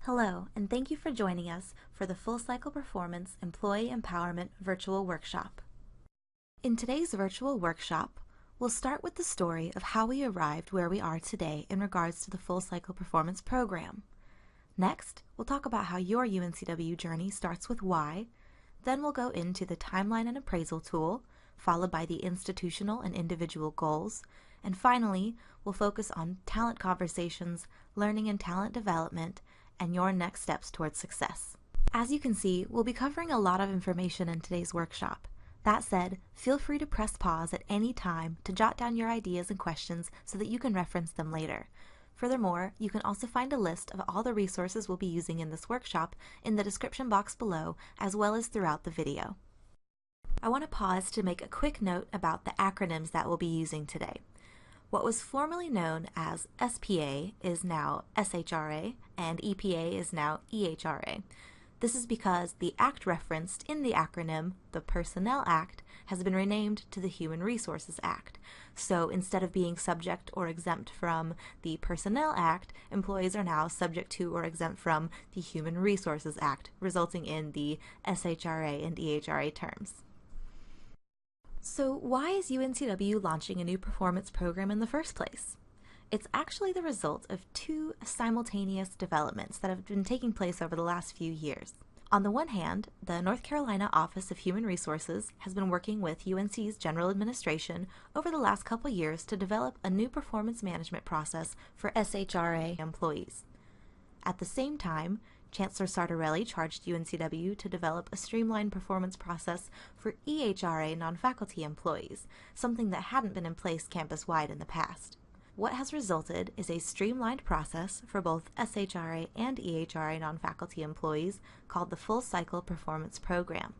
Hello, and thank you for joining us for the Full Cycle Performance Employee Empowerment Virtual Workshop. In today's virtual workshop, we'll start with the story of how we arrived where we are today in regards to the Full Cycle Performance Program. Next, we'll talk about how your UNCW journey starts with why. Then we'll go into the Timeline and Appraisal Tool, followed by the institutional and individual goals. And finally, we'll focus on talent conversations, learning and talent development, and your next steps towards success. As you can see, we'll be covering a lot of information in today's workshop. That said, feel free to press pause at any time to jot down your ideas and questions so that you can reference them later. Furthermore, you can also find a list of all the resources we'll be using in this workshop in the description box below, as well as throughout the video. I want to pause to make a quick note about the acronyms that we'll be using today. What was formerly known as SPA is now SHRA, and EPA is now EHRA. This is because the act referenced in the acronym, the Personnel Act, has been renamed to the Human Resources Act. So instead of being subject or exempt from the Personnel Act, employees are now subject to or exempt from the Human Resources Act, resulting in the SHRA and EHRA terms. So why is UNCW launching a new performance program in the first place? It's actually the result of two simultaneous developments that have been taking place over the last few years. On the one hand, the North Carolina Office of Human Resources has been working with UNC's General Administration over the last couple years to develop a new performance management process for SHRA employees. At the same time, Chancellor Sartorelli charged UNCW to develop a streamlined performance process for EHRA non-faculty employees, something that hadn't been in place campus-wide in the past. What has resulted is a streamlined process for both SHRA and EHRA non-faculty employees called the Full Cycle Performance Program.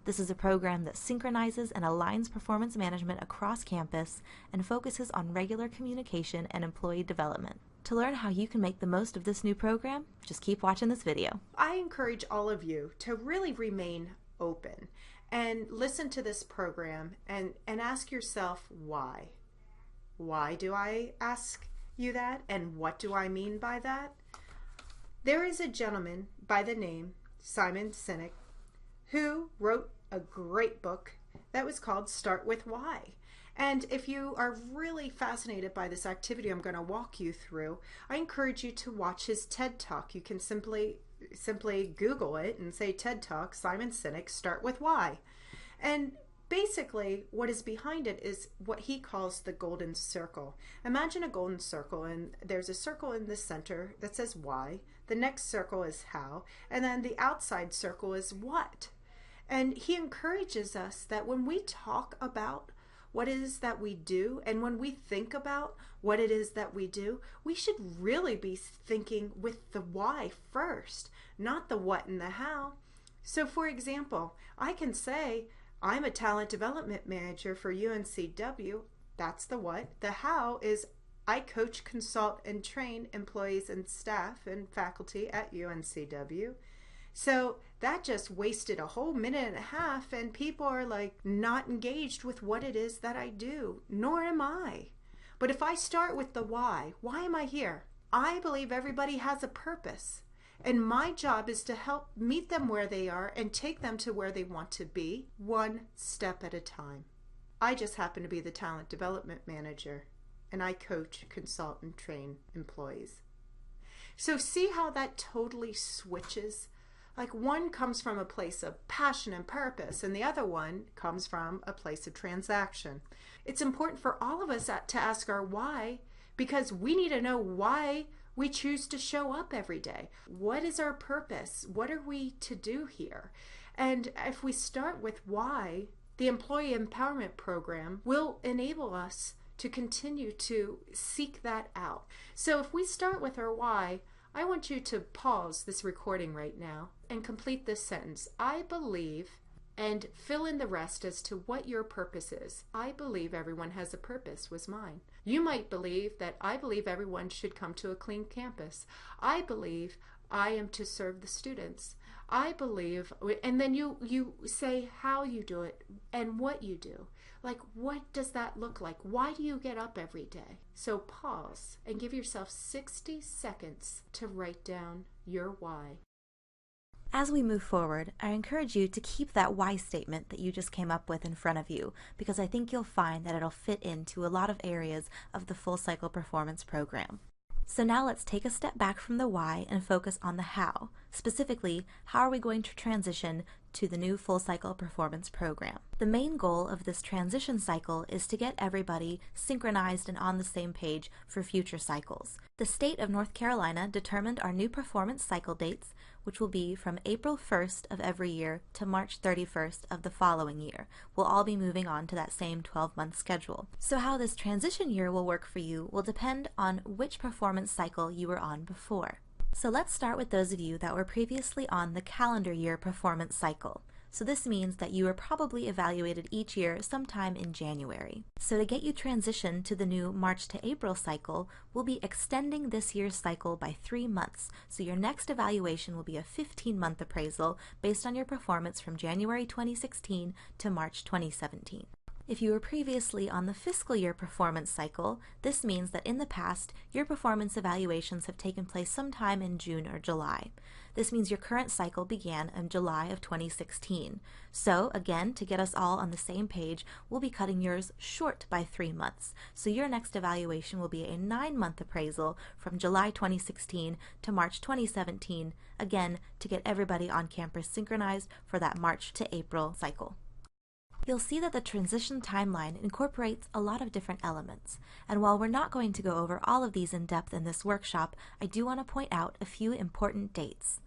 This is a program that synchronizes and aligns performance management across campus and focuses on regular communication and employee development. To learn how you can make the most of this new program, just keep watching this video. I encourage all of you to really remain open and listen to this program and ask yourself why. Why do I ask you that, and what do I mean by that? There is a gentleman by the name Simon Sinek who wrote a great book that was called Start With Why. And if you are really fascinated by this activity I'm going to walk you through, I encourage you to watch his TED Talk. You can simply Google it and say TED Talk, Simon Sinek, Start With Why. And basically what is behind it is what he calls the golden circle. Imagine a golden circle, and there's a circle in the center that says why, the next circle is how, and then the outside circle is what. And he encourages us that when we talk about what it is that we do, and when we think about what it is that we do, we should really be thinking with the why first, not the what and the how. So for example, I can say, I'm a talent development manager for UNCW. That's the what. The how is I coach, consult, and train employees and staff and faculty at UNCW. So that just wasted a whole minute and a half, and people are like not engaged with what it is that I do, nor am I. But if I start with the why am I here? I believe everybody has a purpose, and my job is to help meet them where they are and take them to where they want to be, one step at a time. I just happen to be the talent development manager, and I coach, consult, and train employees. So see how that totally switches? Like one comes from a place of passion and purpose, and the other one comes from a place of transaction. It's important for all of us to ask our why, because we need to know why we choose to show up every day. What is our purpose? What are we to do here? And if we start with why, the Employee Empowerment Program will enable us to continue to seek that out. So if we start with our why, I want you to pause this recording right now and complete this sentence. I believe, and fill in the rest as to what your purpose is. I believe everyone has a purpose was mine. You might believe that I believe everyone should come to a clean campus. I believe I am to serve the students. I believe, and then you say how you do it and what you do. Like, what does that look like? Why do you get up every day? So pause and give yourself 60 seconds to write down your why. As we move forward, I encourage you to keep that why statement that you just came up with in front of you, because I think you'll find that it'll fit into a lot of areas of the full cycle performance program. So now let's take a step back from the why and focus on the how. Specifically, how are we going to transition to the new full cycle performance program? The main goal of this transition cycle is to get everybody synchronized and on the same page for future cycles. The state of North Carolina determined our new performance cycle dates, which will be from April 1st of every year to March 31st of the following year. We'll all be moving on to that same 12-month schedule. So how this transition year will work for you will depend on which performance cycle you were on before. So let's start with those of you that were previously on the calendar year performance cycle. So this means that you were probably evaluated each year sometime in January. So to get you transitioned to the new March to April cycle, we'll be extending this year's cycle by 3 months. So your next evaluation will be a 15-month appraisal based on your performance from January 2016 to March 2017. If you were previously on the fiscal year performance cycle, this means that in the past, your performance evaluations have taken place sometime in June or July. This means your current cycle began in July of 2016. So again, to get us all on the same page, we'll be cutting yours short by 3 months. So your next evaluation will be a 9-month appraisal from July 2016 to March 2017, again, to get everybody on campus synchronized for that March to April cycle. You'll see that the transition timeline incorporates a lot of different elements, and while we're not going to go over all of these in depth in this workshop, I do want to point out a few important dates.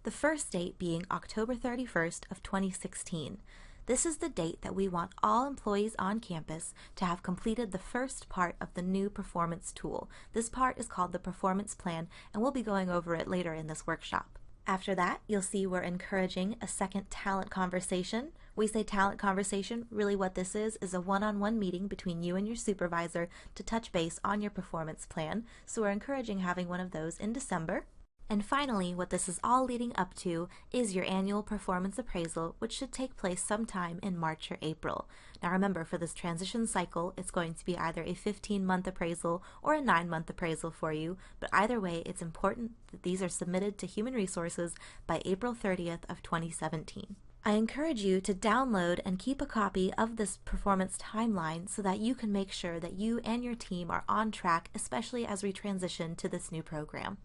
The first date being October 31st of 2016. This is the date that we want all employees on campus to have completed the first part of the new performance tool. This part is called the performance plan, and we'll be going over it later in this workshop. After that, you'll see we're encouraging a second talent conversation. We say talent conversation, really what this is a one-on-one meeting between you and your supervisor to touch base on your performance plan. So we're encouraging having one of those in December. And finally, what this is all leading up to is your annual performance appraisal, which should take place sometime in March or April. Now remember, for this transition cycle, it's going to be either a 15-month appraisal or a 9-month appraisal for you, but either way, it's important that these are submitted to Human Resources by April 30th of 2017. I encourage you to download and keep a copy of this performance timeline so that you can make sure that you and your team are on track, especially as we transition to this new program.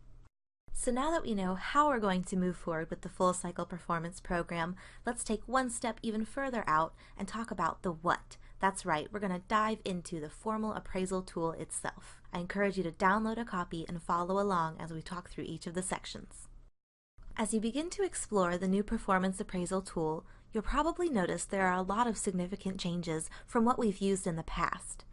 So now that we know how we're going to move forward with the full cycle performance program, let's take one step even further out and talk about the what. That's right, we're going to dive into the formal appraisal tool itself. I encourage you to download a copy and follow along as we talk through each of the sections. As you begin to explore the new performance appraisal tool, you'll probably notice there are a lot of significant changes from what we've used in the past.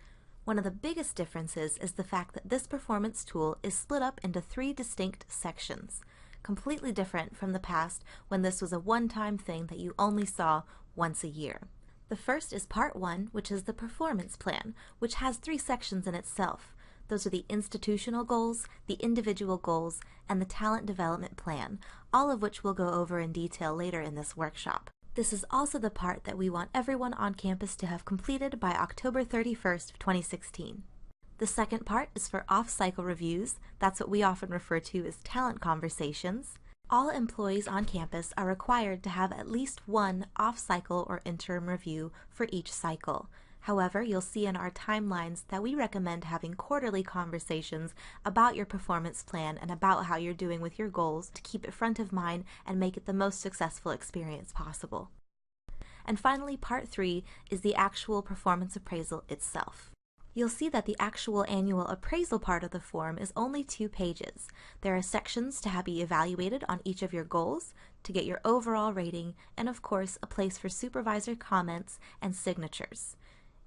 One of the biggest differences is the fact that this performance tool is split up into 3 distinct sections, completely different from the past when this was a one-time thing that you only saw once a year. The first is Part 1, which is the performance plan, which has 3 sections in itself. Those are the institutional goals, the individual goals, and the talent development plan, all of which we'll go over in detail later in this workshop. This is also the part that we want everyone on campus to have completed by October 31st of 2016. The second part is for off-cycle reviews. That's what we often refer to as talent conversations. All employees on campus are required to have at least one off-cycle or interim review for each cycle. However, you'll see in our timelines that we recommend having quarterly conversations about your performance plan and about how you're doing with your goals to keep it front of mind and make it the most successful experience possible. And finally, Part 3 is the actual performance appraisal itself. You'll see that the actual annual appraisal part of the form is only 2 pages. There are sections to be evaluated on each of your goals, to get your overall rating, and of course, a place for supervisor comments and signatures.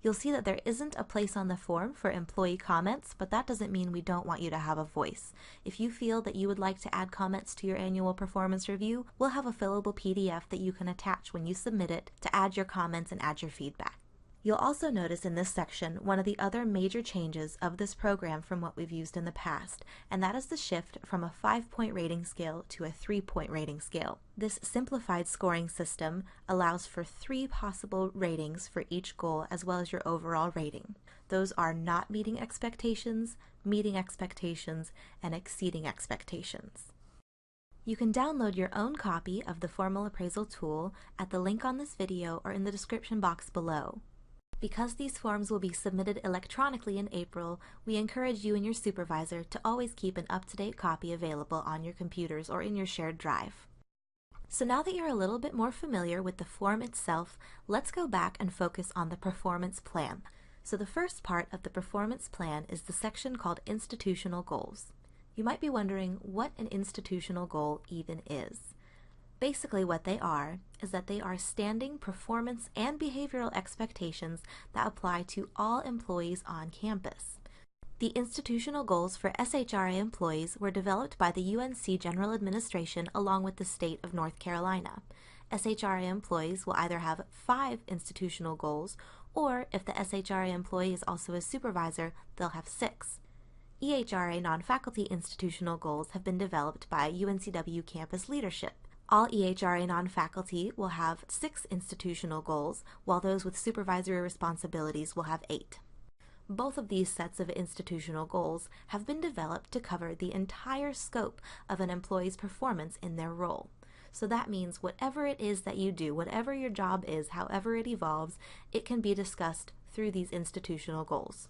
You'll see that there isn't a place on the form for employee comments, but that doesn't mean we don't want you to have a voice. If you feel that you would like to add comments to your annual performance review, we'll have a fillable PDF that you can attach when you submit it to add your comments and add your feedback. You'll also notice in this section one of the other major changes of this program from what we've used in the past, and that is the shift from a 5-point rating scale to a 3-point rating scale. This simplified scoring system allows for 3 possible ratings for each goal as well as your overall rating. Those are not meeting expectations, meeting expectations, and exceeding expectations. You can download your own copy of the Formal Appraisal Tool at the link on this video or in the description box below. Because these forms will be submitted electronically in April, we encourage you and your supervisor to always keep an up-to-date copy available on your computers or in your shared drive. So now that you're a little bit more familiar with the form itself, let's go back and focus on the performance plan. So the first part of the performance plan is the section called Institutional Goals. You might be wondering what an institutional goal even is. Basically what they are is that they are standing performance and behavioral expectations that apply to all employees on campus. The institutional goals for SHRA employees were developed by the UNC General Administration along with the state of North Carolina. SHRA employees will either have 5 institutional goals, or if the SHRA employee is also a supervisor, they'll have 6. EHRA non-faculty institutional goals have been developed by UNCW campus leadership. All EHRA non-faculty will have 6 institutional goals, while those with supervisory responsibilities will have 8. Both of these sets of institutional goals have been developed to cover the entire scope of an employee's performance in their role. So that means whatever it is that you do, whatever your job is, however it evolves, it can be discussed through these institutional goals.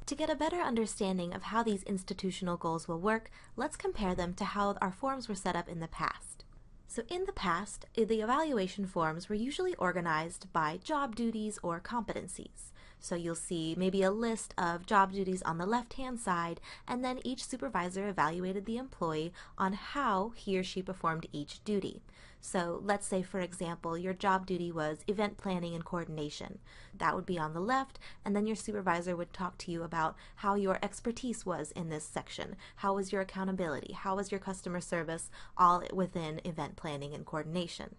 To get a better understanding of how these institutional goals will work, let's compare them to how our forms were set up in the past. So in the past, the evaluation forms were usually organized by job duties or competencies. So you'll see maybe a list of job duties on the left-hand side, and then each supervisor evaluated the employee on how he or she performed each duty. So let's say, for example, your job duty was event planning and coordination. That would be on the left, and then your supervisor would talk to you about how your expertise was in this section. How was your accountability? How was your customer service, all within event planning and coordination.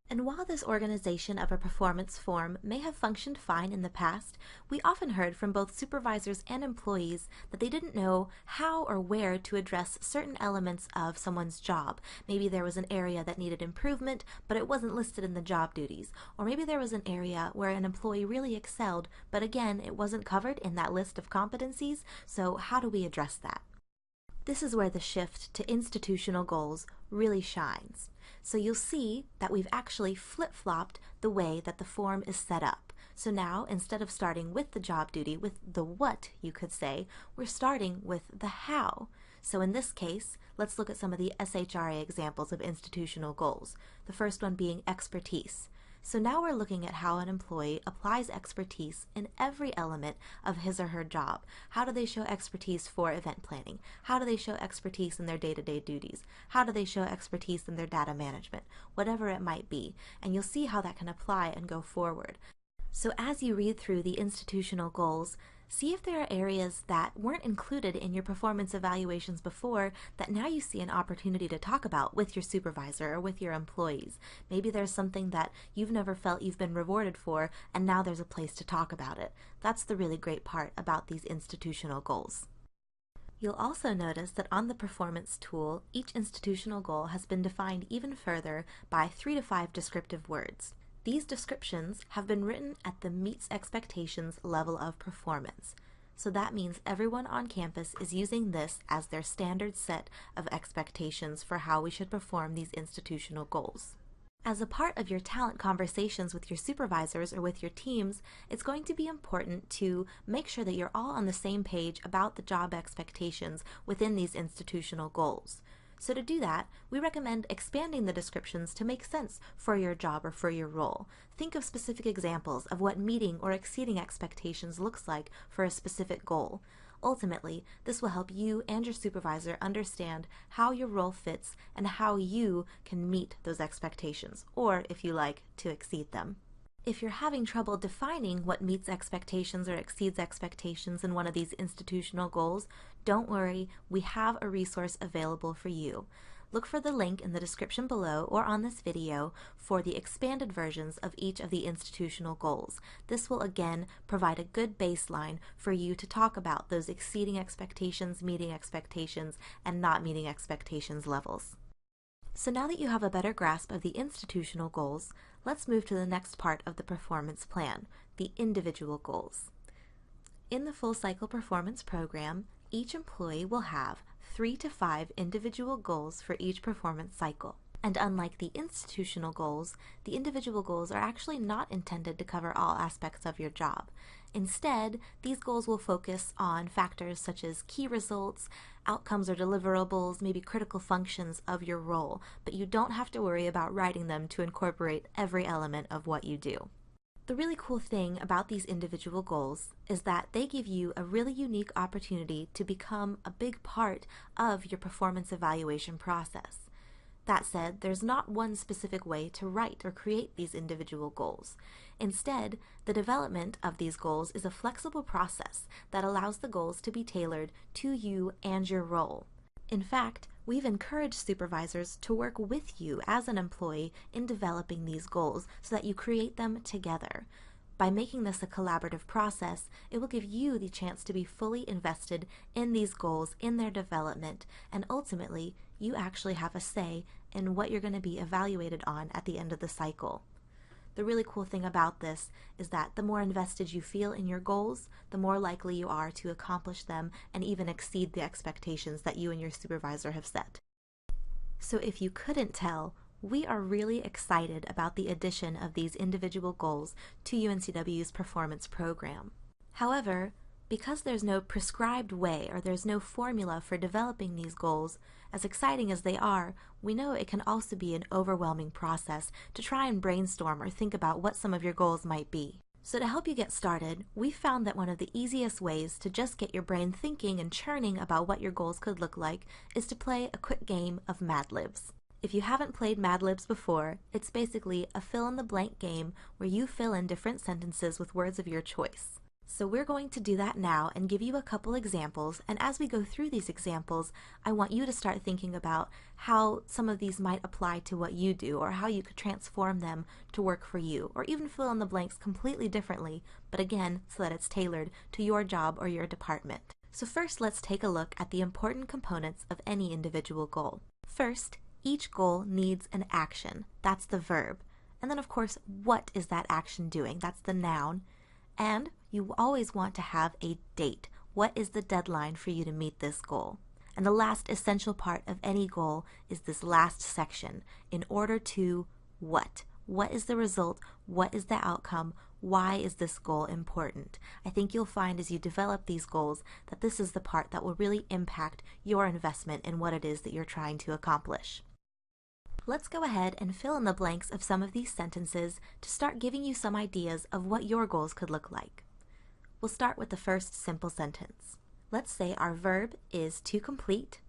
And while this organization of a performance form may have functioned fine in the past, we often heard from both supervisors and employees that they didn't know how or where to address certain elements of someone's job. Maybe there was an area that needed improvement, but it wasn't listed in the job duties. Or maybe there was an area where an employee really excelled, but again, it wasn't covered in that list of competencies, so how do we address that? This is where the shift to institutional goals really shines. So you'll see that we've actually flip-flopped the way that the form is set up. So now, instead of starting with the job duty, with the what, you could say, we're starting with the how. So in this case, let's look at some of the SHRA examples of institutional goals. The first one being expertise. So now we're looking at how an employee applies expertise in every element of his or her job. How do they show expertise for event planning? How do they show expertise in their day-to-day duties? How do they show expertise in their data management? Whatever it might be. And you'll see how that can apply and go forward. So as you read through the institutional goals, see if there are areas that weren't included in your performance evaluations before that now you see an opportunity to talk about with your supervisor or with your employees. Maybe there's something that you've never felt you've been rewarded for, and now there's a place to talk about it. That's the really great part about these institutional goals. You'll also notice that on the performance tool, each institutional goal has been defined even further by 3 to 5 descriptive words. These descriptions have been written at the meets expectations level of performance. So that means everyone on campus is using this as their standard set of expectations for how we should perform these institutional goals. As a part of your talent conversations with your supervisors or with your teams, it's going to be important to make sure that you're all on the same page about the job expectations within these institutional goals. So to do that, we recommend expanding the descriptions to make sense for your job or for your role. Think of specific examples of what meeting or exceeding expectations looks like for a specific goal. Ultimately, this will help you and your supervisor understand how your role fits and how you can meet those expectations, or if you like, to exceed them. If you're having trouble defining what meets expectations or exceeds expectations in one of these institutional goals, don't worry, we have a resource available for you. look for the link in the description below or on this video for the expanded versions of each of the institutional goals. This will again provide a good baseline for you to talk about those exceeding expectations, meeting expectations, and not meeting expectations levels. So now that you have a better grasp of the institutional goals, let's move to the next part of the performance plan, the individual goals. In the full cycle performance program, each employee will have 3 to 5 individual goals for each performance cycle. And unlike the institutional goals, the individual goals are actually not intended to cover all aspects of your job. Instead, these goals will focus on factors such as key results, outcomes or deliverables, maybe critical functions of your role, but you don't have to worry about writing them to incorporate every element of what you do. The really cool thing about these individual goals is that they give you a really unique opportunity to become a big part of your performance evaluation process. That said, there's not one specific way to write or create these individual goals. Instead, the development of these goals is a flexible process that allows the goals to be tailored to you and your role. In fact, we've encouraged supervisors to work with you as an employee in developing these goals so that you create them together. By making this a collaborative process, it will give you the chance to be fully invested in these goals, in their development, and ultimately, you actually have a say in what you're going to be evaluated on at the end of the cycle. The really cool thing about this is that the more invested you feel in your goals, the more likely you are to accomplish them and even exceed the expectations that you and your supervisor have set. So if you couldn't tell, we are really excited about the addition of these individual goals to UNCW's performance program. However, because there's no prescribed way or there's no formula for developing these goals, as exciting as they are, we know it can also be an overwhelming process to try and brainstorm or think about what some of your goals might be. So to help you get started, we found that one of the easiest ways to just get your brain thinking and churning about what your goals could look like is to play a quick game of Mad Libs. If you haven't played Mad Libs before, it's basically a fill-in-the-blank game where you fill in different sentences with words of your choice. So we're going to do that now and give you a couple examples, and as we go through these examples, I want you to start thinking about how some of these might apply to what you do or how you could transform them to work for you, or even fill in the blanks completely differently, but again, so that it's tailored to your job or your department. So first, let's take a look at the important components of any individual goal. First, each goal needs an action. That's the verb. And then, of course, what is that action doing? That's the noun. And you always want to have a date. What is the deadline for you to meet this goal? And the last essential part of any goal is this last section. In order to what? What is the result? What is the outcome? Why is this goal important? I think you'll find as you develop these goals that this is the part that will really impact your investment in what it is that you're trying to accomplish. Let's go ahead and fill in the blanks of some of these sentences to start giving you some ideas of what your goals could look like. We'll start with the first simple sentence. Let's say our verb is to complete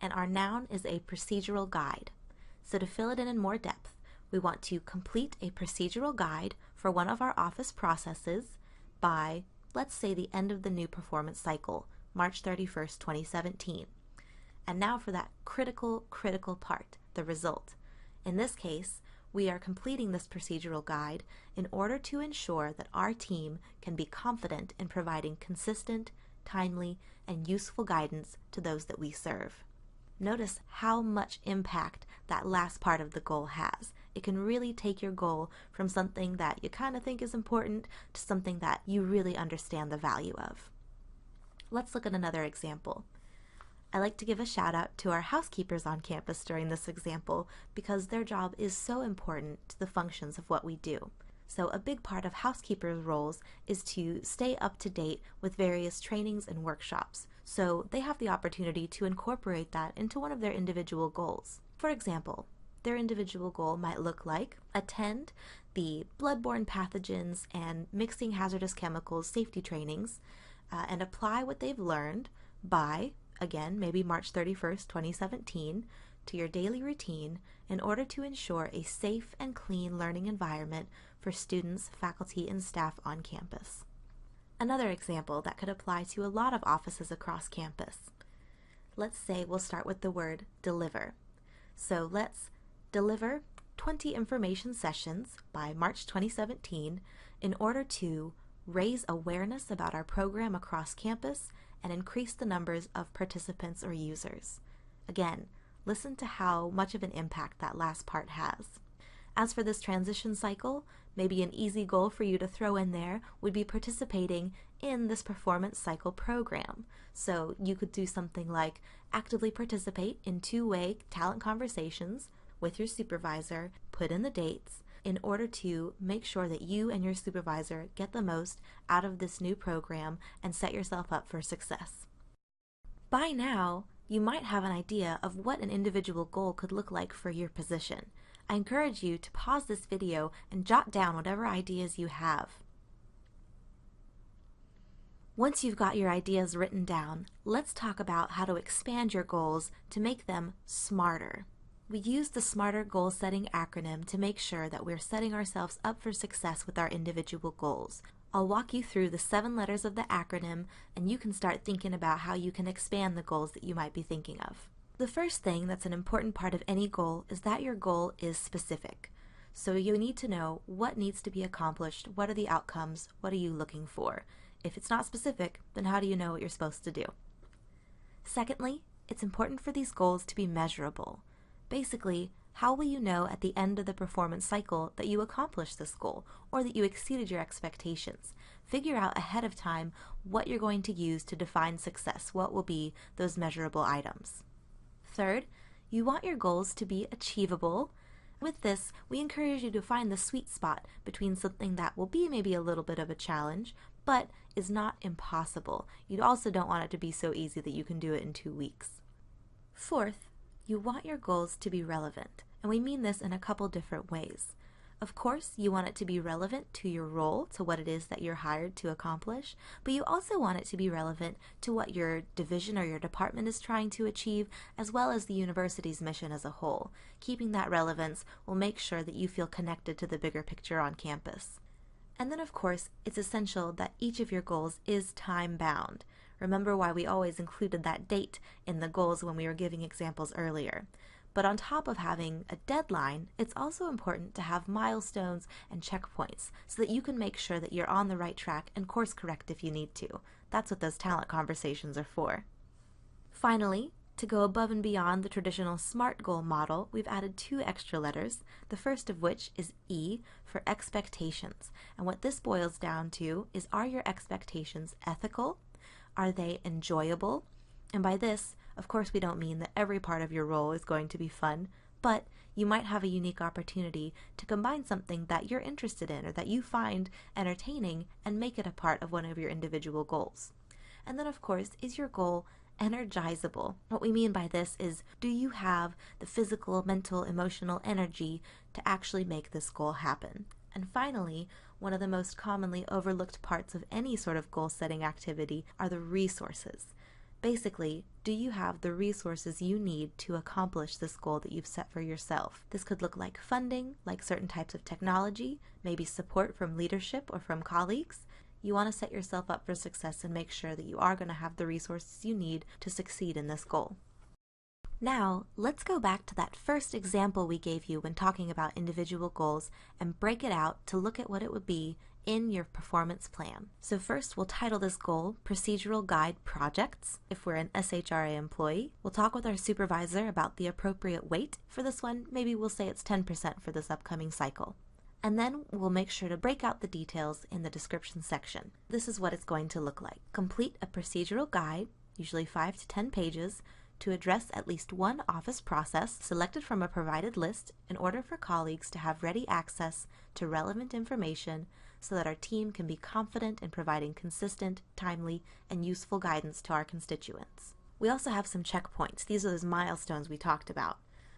and our noun is a procedural guide. So to fill it in more depth, we want to complete a procedural guide for one of our office processes by, let's say, the end of the new performance cycle, March 31st, 2017. And now for that critical part, the result. In this case, we are completing this procedural guide in order to ensure that our team can be confident in providing consistent, timely, and useful guidance to those that we serve. Notice how much impact that last part of the goal has. It can really take your goal from something that you kind of think is important to something that you really understand the value of. Let's look at another example. I like to give a shout out to our housekeepers on campus during this example because their job is so important to the functions of what we do. So a big part of housekeepers' roles is to stay up to date with various trainings and workshops. So they have the opportunity to incorporate that into one of their individual goals. For example, their individual goal might look like attend the bloodborne pathogens and mixing hazardous chemicals safety trainings and apply what they've learned by, again, maybe March 31st, 2017, to your daily routine in order to ensure a safe and clean learning environment for students, faculty, and staff on campus. Another example that could apply to a lot of offices across campus. Let's say we'll start with the word deliver. So let's deliver 20 information sessions by March 2017 in order to raise awareness about our program across campus and increase the numbers of participants or users. Again, listen to how much of an impact that last part has. As for this transition cycle, maybe an easy goal for you to throw in there would be participating in this performance cycle program. So you could do something like actively participate in two-way talent conversations with your supervisor, put in the dates, in order to make sure that you and your supervisor get the most out of this new program and set yourself up for success. By now, you might have an idea of what an individual goal could look like for your position. I encourage you to pause this video and jot down whatever ideas you have. Once you've got your ideas written down, let's talk about how to expand your goals to make them smarter. We use the SMARTER goal setting acronym to make sure that we're setting ourselves up for success with our individual goals. I'll walk you through the 7 letters of the acronym, and you can start thinking about how you can expand the goals that you might be thinking of. The first thing that's an important part of any goal is that your goal is specific. So you need to know what needs to be accomplished, what are the outcomes, what are you looking for. If it's not specific, then how do you know what you're supposed to do? Secondly, it's important for these goals to be measurable. Basically, how will you know at the end of the performance cycle that you accomplished this goal or that you exceeded your expectations? Figure out ahead of time what you're going to use to define success, what will be those measurable items. Third, you want your goals to be achievable. With this, we encourage you to find the sweet spot between something that will be maybe a little bit of a challenge, but is not impossible. You also don't want it to be so easy that you can do it in 2 weeks. Fourth, you want your goals to be relevant, and we mean this in a couple different ways. Of course, you want it to be relevant to your role, to what it is that you're hired to accomplish, but you also want it to be relevant to what your division or your department is trying to achieve, as well as the university's mission as a whole. Keeping that relevance will make sure that you feel connected to the bigger picture on campus. And then, of course, it's essential that each of your goals is time-bound. Remember why we always included that date in the goals when we were giving examples earlier. But on top of having a deadline, it's also important to have milestones and checkpoints so that you can make sure that you're on the right track and course correct if you need to. That's what those talent conversations are for. Finally, to go above and beyond the traditional SMART goal model, we've added 2 extra letters, the first of which is E for expectations. And what this boils down to is, are your expectations ethical? Are they enjoyable? And by this, of course, we don't mean that every part of your role is going to be fun, but you might have a unique opportunity to combine something that you're interested in or that you find entertaining and make it a part of one of your individual goals. And then, of course, is your goal energizable? What we mean by this is, do you have the physical, mental, emotional energy to actually make this goal happen? And finally, one of the most commonly overlooked parts of any sort of goal-setting activity are the resources. Basically, do you have the resources you need to accomplish this goal that you've set for yourself? This could look like funding, like certain types of technology, maybe support from leadership or from colleagues. You want to set yourself up for success and make sure that you are going to have the resources you need to succeed in this goal. Now, let's go back to that first example we gave you when talking about individual goals and break it out to look at what it would be in your performance plan. So first, we'll title this goal Procedural Guide Projects. If we're an SHRA employee, we'll talk with our supervisor about the appropriate weight for this one. Maybe we'll say it's 10% for this upcoming cycle. And then we'll make sure to break out the details in the description section. This is what it's going to look like. Complete a procedural guide, usually 5 to 10 pages, to address at least one office process selected from a provided list in order for colleagues to have ready access to relevant information so that our team can be confident in providing consistent, timely, and useful guidance to our constituents. We also have some checkpoints. These are those milestones we talked about.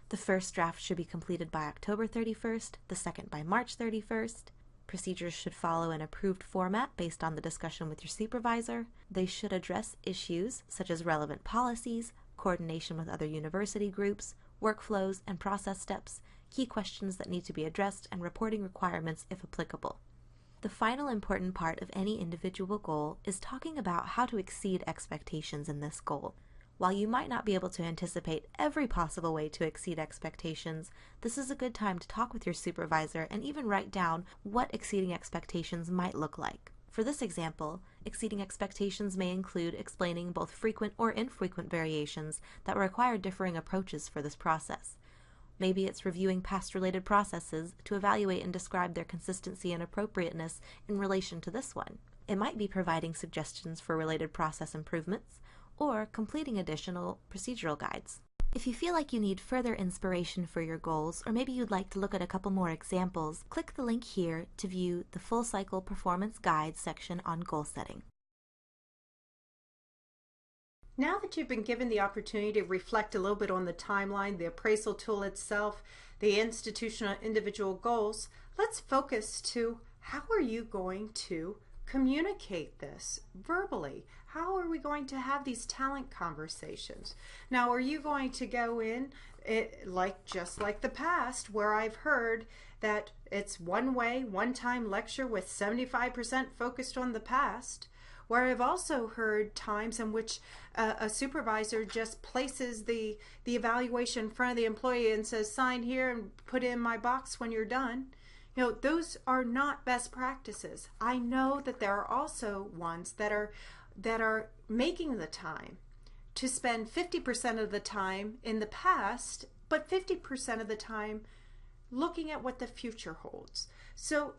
The first draft should be completed by October 31st, the second by March 31st. Procedures should follow an approved format based on the discussion with your supervisor. They should address issues such as relevant policies, coordination with other university groups, workflows and process steps, key questions that need to be addressed, and reporting requirements if applicable. The final important part of any individual goal is talking about how to exceed expectations in this goal. While you might not be able to anticipate every possible way to exceed expectations, this is a good time to talk with your supervisor and even write down what exceeding expectations might look like. For this example, exceeding expectations may include explaining both frequent or infrequent variations that require differing approaches for this process. Maybe it's reviewing past related processes to evaluate and describe their consistency and appropriateness in relation to this one. It might be providing suggestions for related process improvements, or completing additional procedural guides. If you feel like you need further inspiration for your goals, or maybe you'd like to look at a couple more examples, click the link here to view the Full Cycle Performance Guide section on goal setting. Now that you've been given the opportunity to reflect a little bit on the timeline, the appraisal tool itself, the institutional individual goals, let's focus to how are you going to communicate this verbally? How are we going to have these talent conversations? Now, are you going to go in just like the past, where I've heard that it's one way, one time lecture with 75% focused on the past, where I've also heard times in which a supervisor just places the evaluation in front of the employee and says, sign here and put it in my box when you're done. You know, those are not best practices. I know that there are also ones that are making the time to spend 50% of the time in the past, but 50% of the time looking at what the future holds.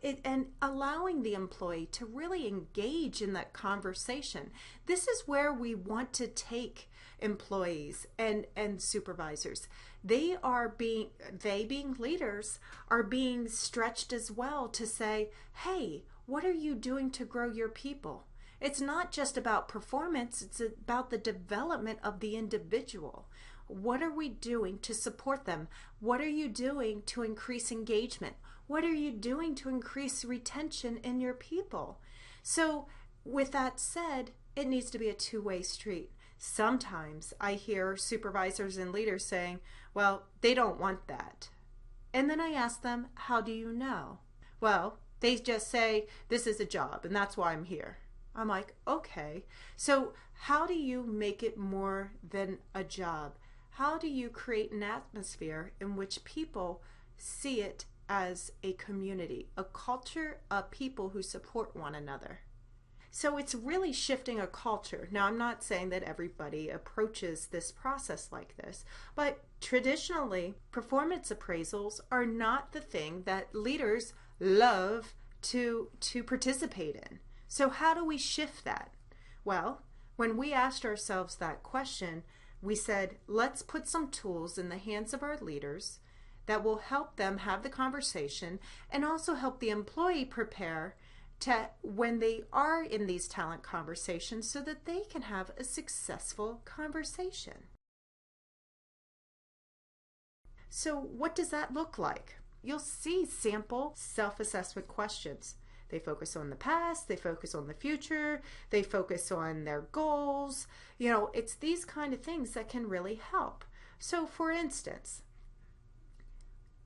And allowing the employee to really engage in that conversation. This is where we want to take employees and supervisors. They being leaders are being stretched as well to say, hey, what are you doing to grow your people? It's not just about performance, it's about the development of the individual. What are we doing to support them? What are you doing to increase engagement? What are you doing to increase retention in your people? So with that said, it needs to be a two-way street. Sometimes I hear supervisors and leaders saying, well, they don't want that. And then I ask them, how do you know? Well, they just say, this is a job and that's why I'm here. I'm like, okay. So how do you make it more than a job? How do you create an atmosphere in which people see it as a community, a culture of people who support one another? So it's really shifting a culture. Now, I'm not saying that everybody approaches this process like this, but traditionally, performance appraisals are not the thing that leaders love to participate in. So how do we shift that? Well, when we asked ourselves that question, we said, let's put some tools in the hands of our leaders that will help them have the conversation and also help the employee prepare to when they are in these talent conversations so that they can have a successful conversation. So what does that look like? You'll see sample self-assessment questions. They focus on the past, they focus on the future, they focus on their goals. You know, it's these kind of things that can really help. So for instance,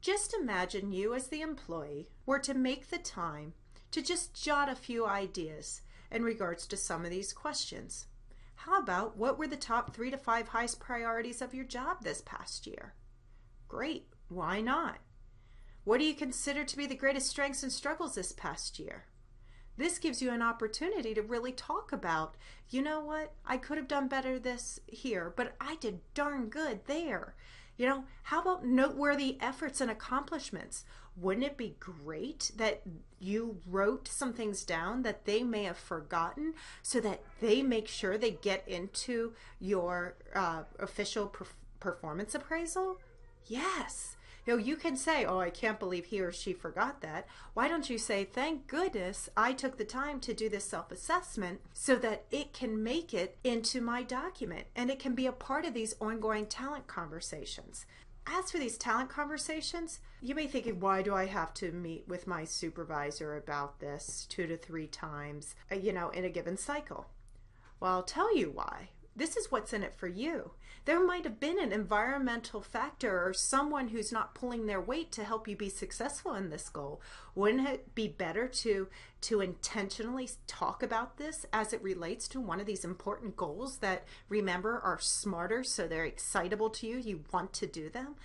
just imagine you as the employee were to make the time to just jot a few ideas in regards to some of these questions. How about what were the top 3 to 5 highest priorities of your job this past year? Great, why not? What do you consider to be the greatest strengths and struggles this past year? This gives you an opportunity to really talk about, you know what, I could have done better this here, but I did darn good there. You know, how about noteworthy efforts and accomplishments? Wouldn't it be great that you wrote some things down that they may have forgotten so that they make sure they get into your official performance appraisal? Yes. You know, you can say, oh, I can't believe he or she forgot that. Why don't you say, thank goodness I took the time to do this self-assessment so that it can make it into my document and it can be a part of these ongoing talent conversations. As for these talent conversations, you may think, why do I have to meet with my supervisor about this 2 to 3 times, in a given cycle? Well, I'll tell you why. this is what's in it for you. There might have been an environmental factor or someone who's not pulling their weight to help you be successful in this goal. Wouldn't it be better to intentionally talk about this as it relates to one of these important goals that, remember, are smarter, so they're excitable to you, you want to do them?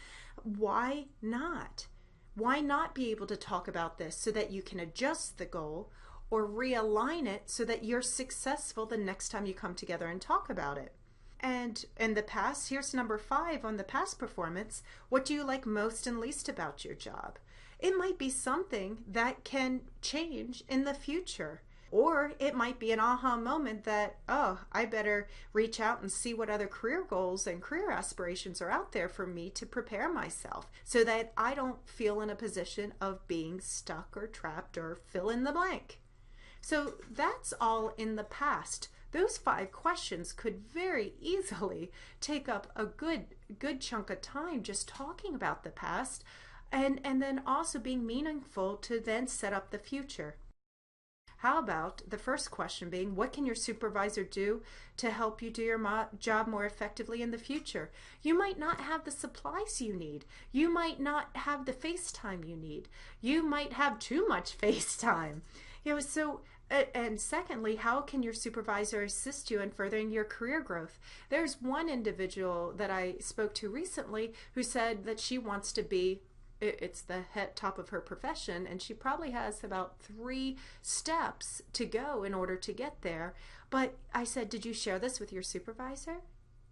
Why not? Why not be able to talk about this so that you can adjust the goal or realign it so that you're successful the next time you come together and talk about it? And in the past, here's number 5 on the past performance. What do you like most and least about your job? It might be something that can change in the future. Or it might be an aha moment that, oh, I better reach out and see what other career goals and career aspirations are out there for me to prepare myself so that I don't feel in a position of being stuck or trapped or fill in the blank. So that's all in the past. Those 5 questions could very easily take up a good chunk of time just talking about the past and then also being meaningful to then set up the future. How about the first question being, what can your supervisor do to help you do your job more effectively in the future? You might not have the supplies you need. You might not have the face time you need. You might have too much face time. And secondly, how can your supervisor assist you in furthering your career growth? There's one individual that I spoke to recently who said that she wants to be, it's the top of her profession, and she probably has about 3 steps to go in order to get there. But I said, did you share this with your supervisor?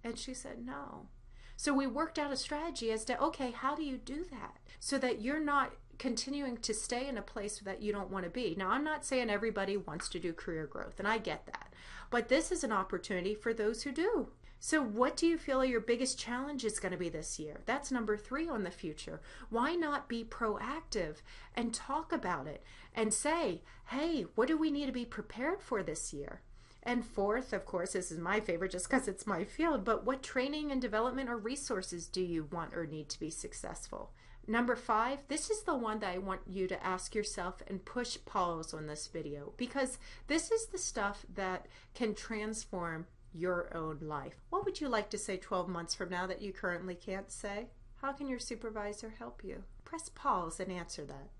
And she said, no. So we worked out a strategy as to, okay, how do you do that so that you're not continuing to stay in a place that you don't want to be? Now, I'm not saying everybody wants to do career growth, and I get that. But this is an opportunity for those who do. So what do you feel are your biggest challenges going to be this year? That's number 3 on the future. Why not be proactive and talk about it and say, hey, what do we need to be prepared for this year? And 4th, of course, this is my favorite just because it's my field, but what training and development or resources do you want or need to be successful? Number 5, this is the one that I want you to ask yourself and push pause on this video, because this is the stuff that can transform your own life. What would you like to say 12 months from now that you currently can't say? How can your supervisor help you? Press pause and answer that.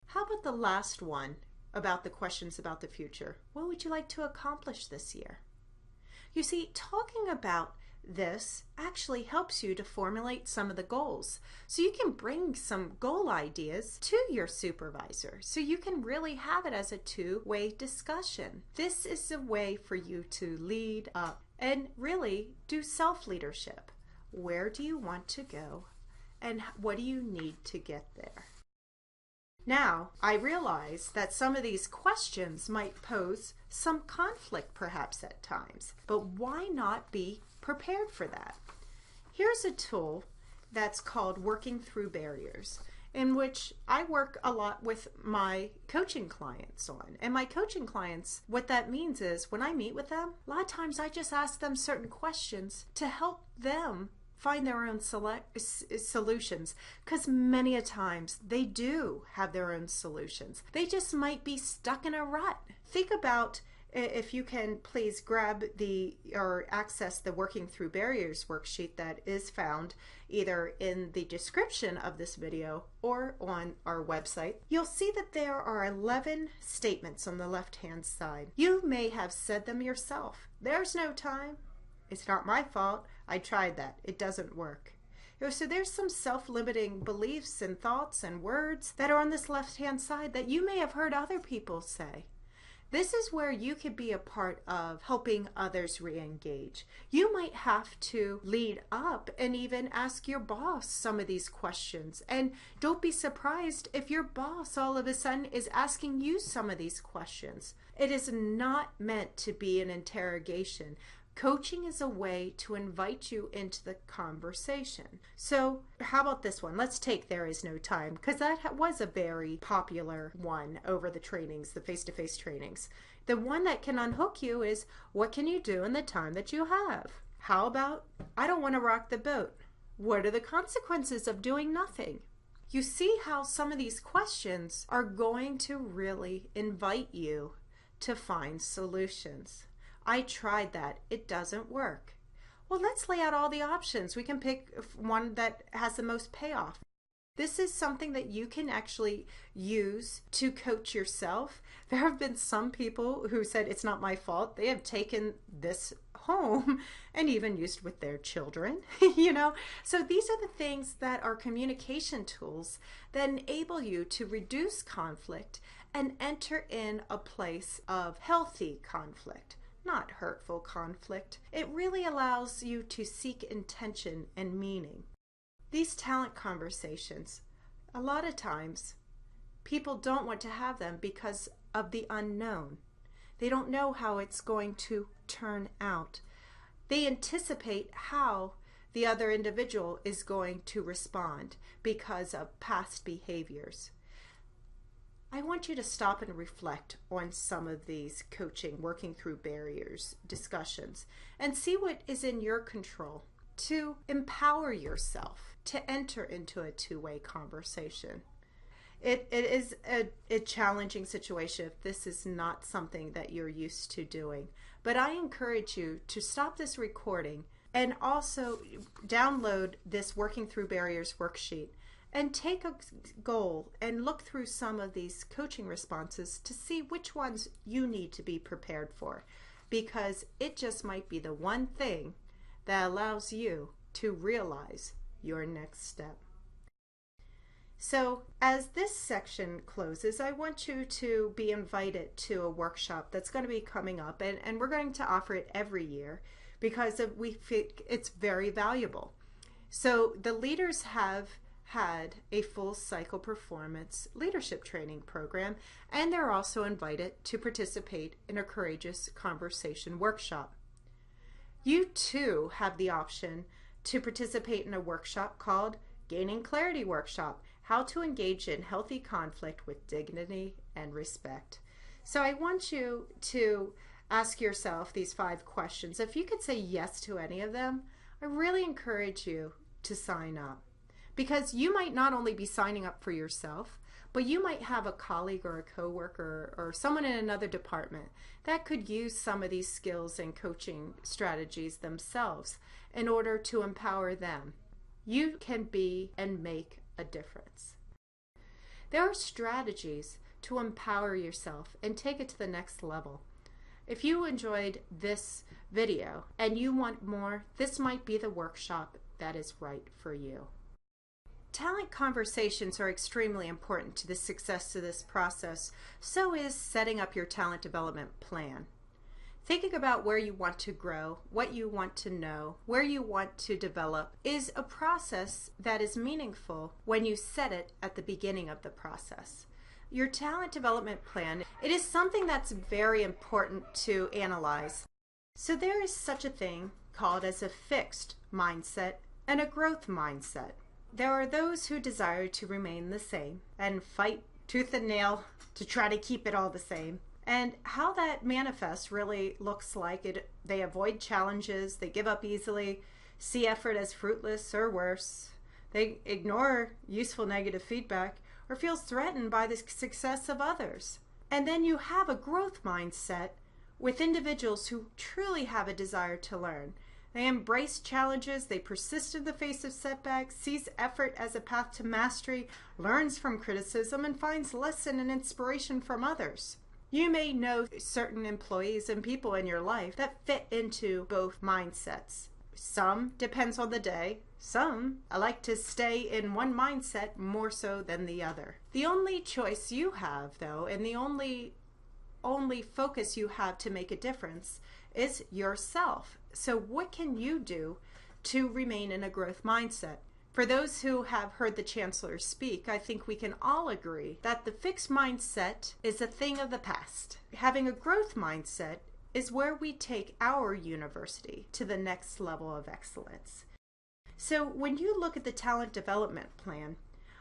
How about the last one about the questions about the future? What would you like to accomplish this year? You see, talking about this actually helps you to formulate some of the goals. So you can bring some goal ideas to your supervisor so you can really have it as a 2-way discussion. This is a way for you to lead up and really do self-leadership. Where do you want to go and what do you need to get there? Now, I realize that some of these questions might pose some conflict perhaps at times, but why not be prepared for that? Here's a tool that's called Working Through Barriers, in which I work a lot with my coaching clients on. And my coaching clients, what that means is when I meet with them, a lot of times I just ask them certain questions to help them find their own solutions, because many a times they do have their own solutions. They just might be stuck in a rut. Think about, if you can please grab or access the Working Through Barriers worksheet that is found either in the description of this video or on our website. You'll see that there are 11 statements on the left-hand side. You may have said them yourself. There's no time. It's not my fault. I tried that. It doesn't work. So there's some self-limiting beliefs and thoughts and words that are on this left-hand side that you may have heard other people say. This is where you could be a part of helping others re-engage. You might have to lead up and even ask your boss some of these questions. And don't be surprised if your boss all of a sudden is asking you some of these questions. It is not meant to be an interrogation. Coaching is a way to invite you into the conversation. So how about this one? Let's take There Is No Time, because that was a very popular one over the trainings, the face-to-face trainings. The one that can unhook you is, what can you do in the time that you have? How about, I don't want to rock the boat. What are the consequences of doing nothing? You see how some of these questions are going to really invite you to find solutions. I tried that. It doesn't work. Well, let's lay out all the options. We can pick one that has the most payoff. This is something that you can actually use to coach yourself. There have been some people who said it's not my fault. They have taken this home and even used with their children, you know. So these are the things that are communication tools that enable you to reduce conflict and enter in a place of healthy conflict, not hurtful conflict. It really allows you to seek intention and meaning. These talent conversations, a lot of times, people don't want to have them because of the unknown. They don't know how it's going to turn out. They anticipate how the other individual is going to respond because of past behaviors. I want you to stop and reflect on some of these coaching, working through barriers, discussions, and see what is in your control to empower yourself to enter into a two-way conversation. It is a challenging situation if this is not something that you're used to doing. But I encourage you to stop this recording and also download this Working Through Barriers worksheet and take a goal and look through some of these coaching responses to see which ones you need to be prepared for, because it just might be the one thing that allows you to realize your next step. So as this section closes, I want you to be invited to a workshop that's going to be coming up, and we're going to offer it every year because we think it's very valuable. So the leaders have had a full cycle performance leadership training program, and they're also invited to participate in a courageous conversation workshop. You too have the option to participate in a workshop called Gaining Clarity Workshop, How to Engage in Healthy Conflict with Dignity and Respect. So I want you to ask yourself these 5 questions. If you could say yes to any of them, I really encourage you to sign up, because you might not only be signing up for yourself, but you might have a colleague or a coworker or someone in another department that could use some of these skills and coaching strategies themselves in order to empower them. You can be and make a difference. There are strategies to empower yourself and take it to the next level. If you enjoyed this video and you want more, this might be the workshop that is right for you. Talent conversations are extremely important to the success of this process. So is setting up your talent development plan. Thinking about where you want to grow, what you want to know, where you want to develop is a process that is meaningful when you set it at the beginning of the process. Your talent development plan, it is something that's very important to analyze. So there is such a thing called as a fixed mindset and a growth mindset. There are those who desire to remain the same and fight tooth and nail to try to keep it all the same. And how that manifests really looks like they avoid challenges, they give up easily, see effort as fruitless or worse, they ignore useful negative feedback, or feels threatened by the success of others. And then you have a growth mindset with individuals who truly have a desire to learn. They embrace challenges, they persist in the face of setbacks, sees effort as a path to mastery, learns from criticism, and finds lesson and inspiration from others. You may know certain employees and people in your life that fit into both mindsets. Some depends on the day. Some like to stay in one mindset more so than the other. The only choice you have, though, and the only focus you have to make a difference is yourself. So what can you do to remain in a growth mindset? For those who have heard the Chancellor speak, I think we can all agree that the fixed mindset is a thing of the past. Having a growth mindset is where we take our university to the next level of excellence. So when you look at the talent development plan,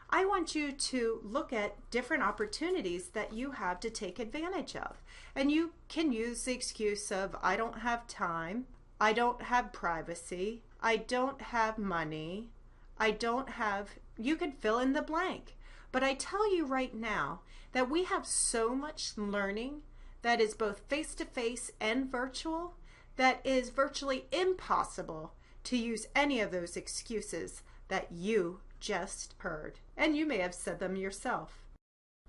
I want you to look at different opportunities that you have to take advantage of. And you can use the excuse of, I don't have time, I don't have privacy, I don't have money, you could fill in the blank. But I tell you right now that we have so much learning that is both face-to-face and virtual, that is virtually impossible to use any of those excuses that you just heard. And you may have said them yourself.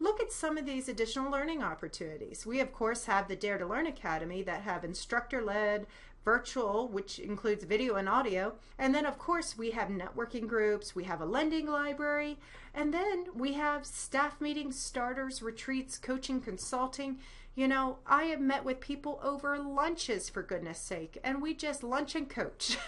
Look at some of these additional learning opportunities. We, of course, have the Dare to Learn Academy that have instructor-led, virtual, which includes video and audio. And then, of course, we have networking groups, we have a lending library, and then we have staff meetings, starters, retreats, coaching, consulting. You know, I have met with people over lunches, for goodness sake, and we just lunch and coach.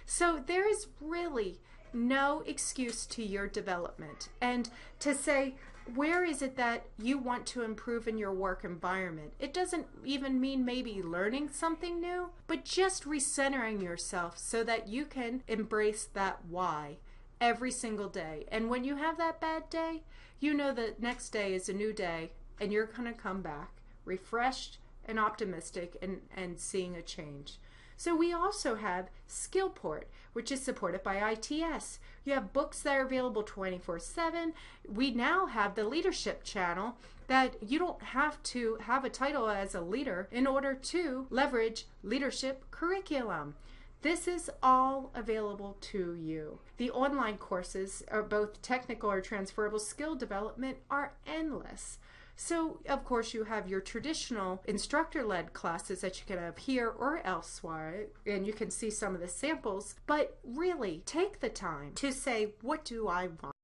So there is really no excuse to your development. And to say, where is it that you want to improve in your work environment? It doesn't even mean maybe learning something new, but just recentering yourself so that you can embrace that why every single day. And when you have that bad day, you know that next day is a new day and you're going to come back refreshed and optimistic and seeing a change. So we also have Skillport, which is supported by ITS. You have books that are available 24/7. We now have the leadership channel that you don't have to have a title as a leader in order to leverage leadership curriculum. This is all available to you. The online courses, are both technical or transferable skill development, are endless. So, of course, you have your traditional instructor-led classes that you can have here or elsewhere, and you can see some of the samples, but really take the time to say, what do I want?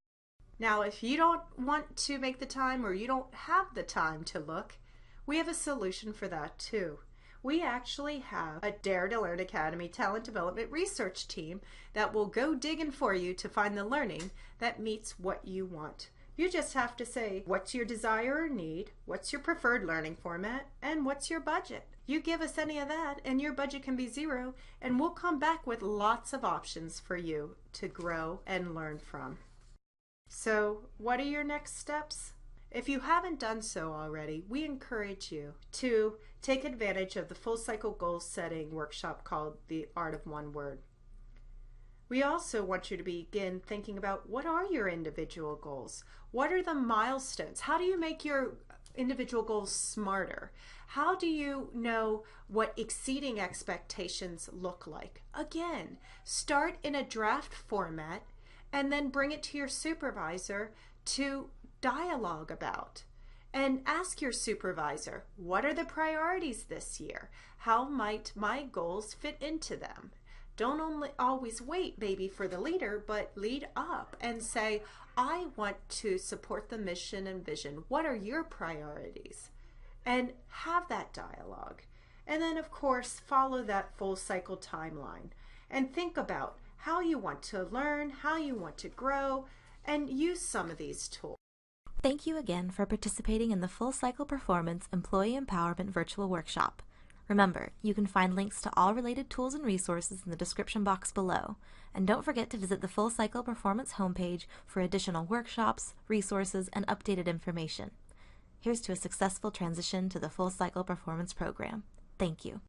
Now, if you don't want to make the time or you don't have the time to look, we have a solution for that too. We actually have a Dare to Learn Academy talent development research team that will go digging for you to find the learning that meets what you want. You just have to say, what's your desire or need, what's your preferred learning format, and what's your budget. You give us any of that and your budget can be zero, and we'll come back with lots of options for you to grow and learn from. So, what are your next steps? If you haven't done so already, we encourage you to take advantage of the full cycle goal setting workshop called The Art of One Word. We also want you to begin thinking about, what are your individual goals? What are the milestones? How do you make your individual goals smarter? How do you know what exceeding expectations look like? Again, start in a draft format and then bring it to your supervisor to dialogue about. And ask your supervisor, what are the priorities this year? How might my goals fit into them? Don't always wait, maybe, for the leader, but lead up and say, I want to support the mission and vision. What are your priorities? And have that dialogue. And then, of course, follow that full cycle timeline and think about how you want to learn, how you want to grow, and use some of these tools. Thank you again for participating in the Full Cycle Performance Employee Empowerment Virtual Workshop. Remember, you can find links to all related tools and resources in the description box below. And don't forget to visit the Full Cycle Performance homepage for additional workshops, resources, and updated information. Here's to a successful transition to the Full Cycle Performance program. Thank you.